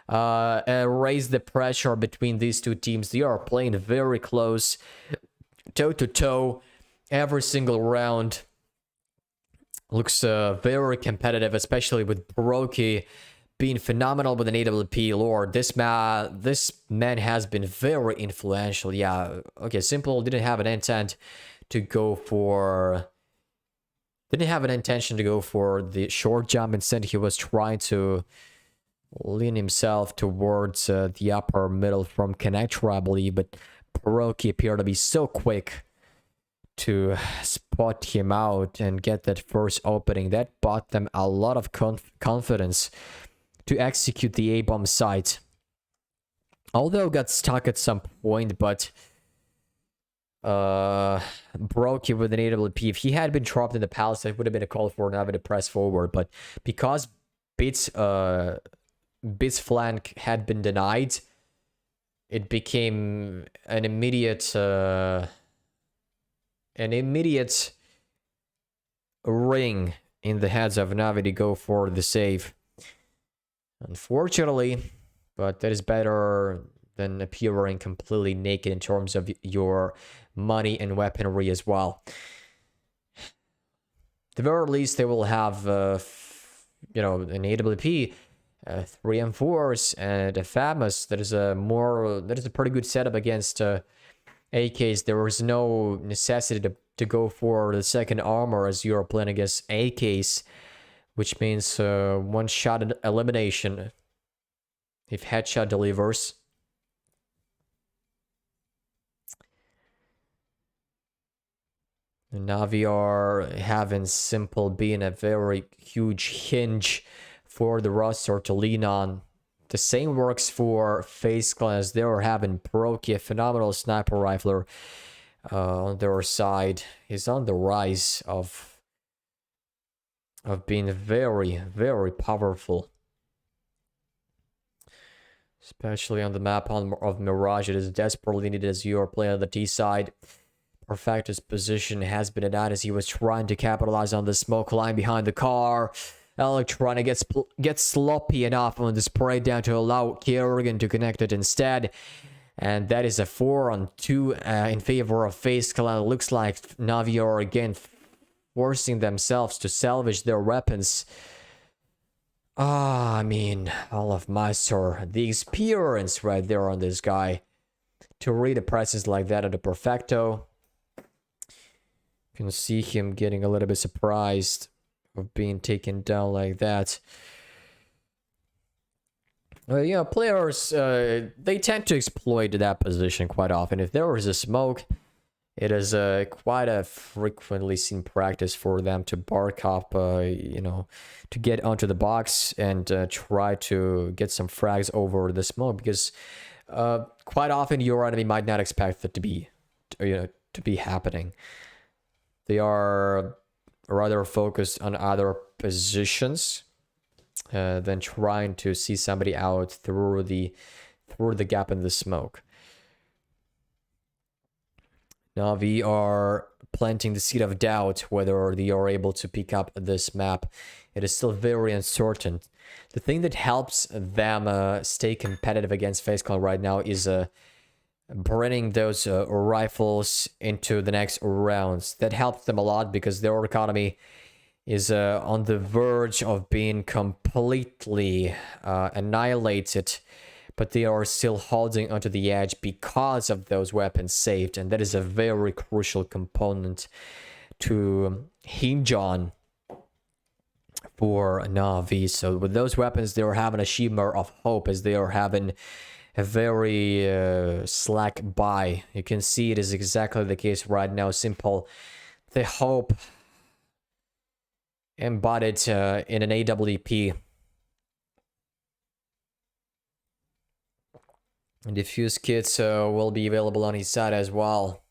raise the pressure between these two teams. They are playing very close, toe-to-toe, every single round. Looks very competitive, especially with Brokey being phenomenal with an AWP. Lord, this man has been very influential. Yeah, okay, Simple didn't have an intent to go for... Didn't have an intention to go for the short jump. Instead, he was trying to lean himself towards the upper middle from connector, I believe. But Brokey appeared to be so quick to spot him out and get that first opening. That bought them a lot of confidence to execute the A-bomb site. Although got stuck at some point, but broke it with an AWP. If he had been dropped in the palace, it would have been a call for Navi to press forward. But because Bit's flank had been denied, it became an immediate ring in the heads of Navi to go for the save. Unfortunately, but that is better than appearing completely naked in terms of your money and weaponry as well. At the very least, they will have, an AWP, 3 M4s, and a FAMAS. That is a pretty good setup against AKs. There was no necessity to go for the second armor as you're playing against AKs, which means one-shot elimination if headshot delivers. The Navi are having simple being a very huge hinge for the roster to lean on. The same works for Faze Clan, as they are having Broky, a phenomenal sniper rifler on their side. He's on the rise of being very, very powerful. Especially on the map of Mirage, it is desperately needed as you are playing on the T side. Perfecto's position has been denied as he was trying to capitalize on the smoke line behind the car. Electronic gets sloppy enough on the spray down to allow Kerrigan to connect it instead. And that is a 4-on-2 in favor of Faze Clan. Looks like Navi are again forcing themselves to salvage their weapons. I mean, all of Meister, the experience right there on this guy. To read a presence like that at the Perfecto. You can see him getting a little bit surprised of being taken down like that. Players, they tend to exploit that position quite often. If there is a smoke, it is quite a frequently seen practice for them to bark up, to get onto the box and try to get some frags over the smoke, because quite often your enemy might not expect that to be happening. They are rather focused on other positions than trying to see somebody out through the gap in the smoke. Navi are planting the seed of doubt whether they are able to pick up this map. It is still very uncertain. The thing that helps them stay competitive against Faze Clan right now is bringing those rifles into the next rounds. That helps them a lot because their economy is on the verge of being completely annihilated, but they are still holding onto the edge because of those weapons saved, and that is a very crucial component to hinge on for Navi. So with those weapons, they are having a shimmer of hope, as they are having a very slack buy. You can see it is exactly the case right now. Simple, the hope embodied in an AWP. And diffuse kits will be available on his side as well,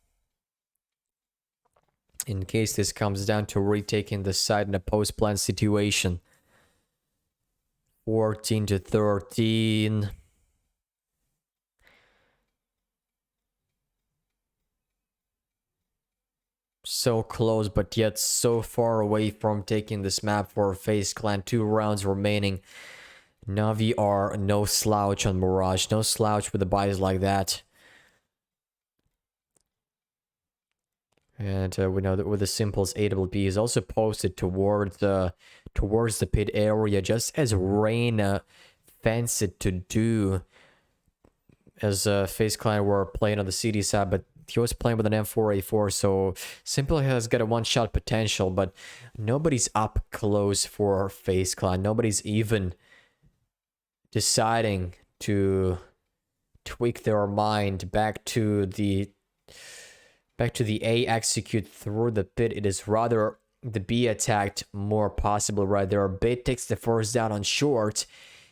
in case this comes down to retaking the side in a post-plan situation. 14-13. So close, but yet so far away from taking this map for Faze Clan. 2 rounds remaining. Navi are no slouch on Mirage. No slouch with the buys like that. And we know that with the Simples, AWP is also posted towards the pit area, just as Rain fancied to do, as Faze Clan were playing on the CD side, but he was playing with an M4A4, so Simple has got a one-shot potential, but nobody's up close for Faze Clan. Nobody's even deciding to tweak their mind back to the Back to the A, execute through the pit. It is rather the B attacked more possible right there. Bit takes the first down on short.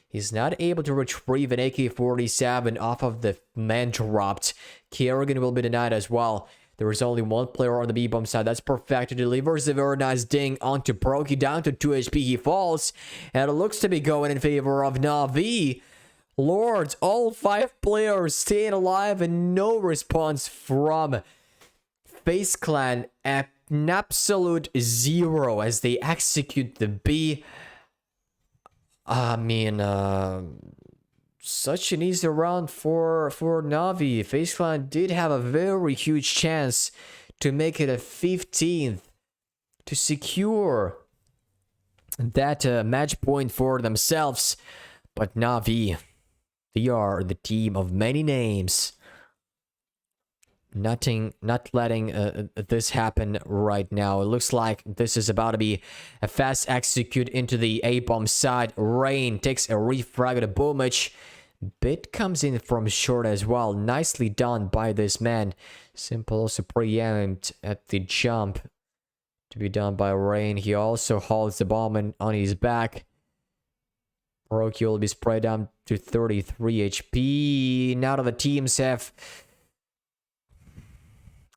He's not able to retrieve an AK-47 off of the man dropped. Kerrigan will be denied as well. There is only one player on the B-bomb side. That's perfect. He delivers a very nice ding onto Proki. Down to 2 HP. He falls. And it looks to be going in favor of Na'Vi. Lords, all 5 players staying alive and no response from Faze Clan. An absolute 0 as they execute the B. I mean, such an easy round for Na'Vi. Faze Clan did have a very huge chance to make it a 15th to secure that match point for themselves. But Na'Vi, they are the team of many names. Not letting this happen right now. It looks like this is about to be a fast execute into the A-bomb side. Rain takes a refrag of the boomage. Bit comes in from short as well. Nicely done by this man. Simple also preempt at the jump to be done by Rain. He also holds the bomb on his back. Roki will be sprayed down to 33 HP. Now that the teams have...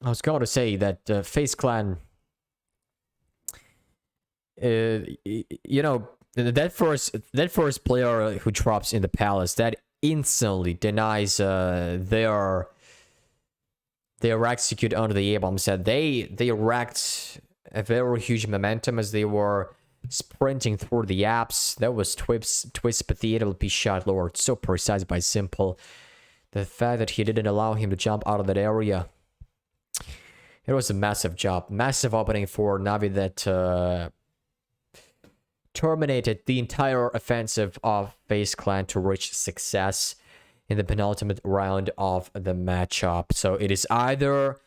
I was going to say that Faze Clan, you know, that first player who drops in the palace, that instantly denies their execute under the A-bomb set. They racked a very huge momentum as they were sprinting through the apps. That was Twist, but the AWP shot Lord so precise by Simple. The fact that he didn't allow him to jump out of that area. It was a massive job. Massive opening for Na'Vi that terminated the entire offensive of Faze Clan to reach success in the penultimate round of the matchup. So it is either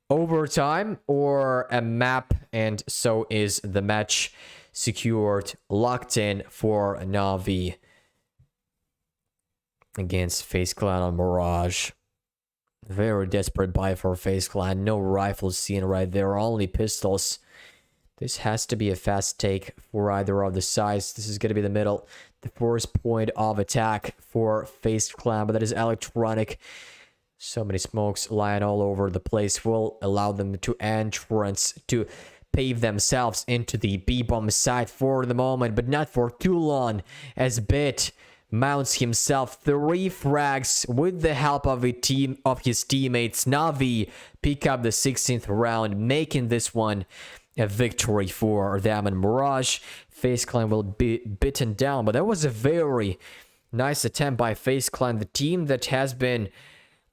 overtime or a map, and so is the match secured, locked in for Na'Vi against Faze Clan on Mirage. Very desperate buy for Faze Clan. No rifles seen right there, only pistols. This has to be a fast take for either of the sides. This is going to be the middle, the first point of attack for Faze Clan, but that is electronic. So many smokes lying all over the place will allow them to entrance, to pave themselves into the B-bomb side for the moment, but not for too long, as Bit mounts himself 3 frags with the help of his teammates. Na'Vi pick up the 16th round, making this one a victory for them. And Mirage, Faze Clan will be beaten down, but that was a very nice attempt by Faze Clan, the team that has been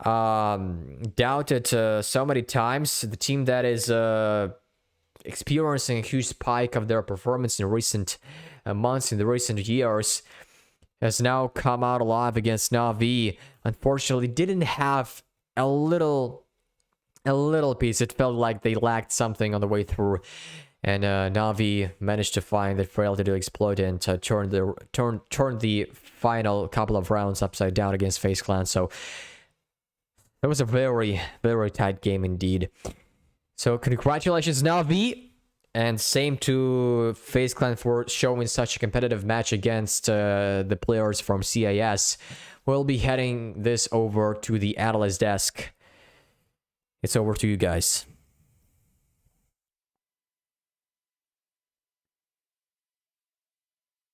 doubted so many times, the team that is experiencing a huge spike of their performance in recent months, in the recent years, has now come out alive against Na'Vi. Unfortunately, didn't have a little piece. It felt like they lacked something on the way through, and Na'Vi managed to find that frailty to exploit it and to turn the final couple of rounds upside down against Faze Clan. So that was a very, very tight game indeed. So congratulations, Na'Vi. And same to Faze Clan for showing such a competitive match against the players from CIS. We'll be heading this over to the analyst desk. It's over to you guys.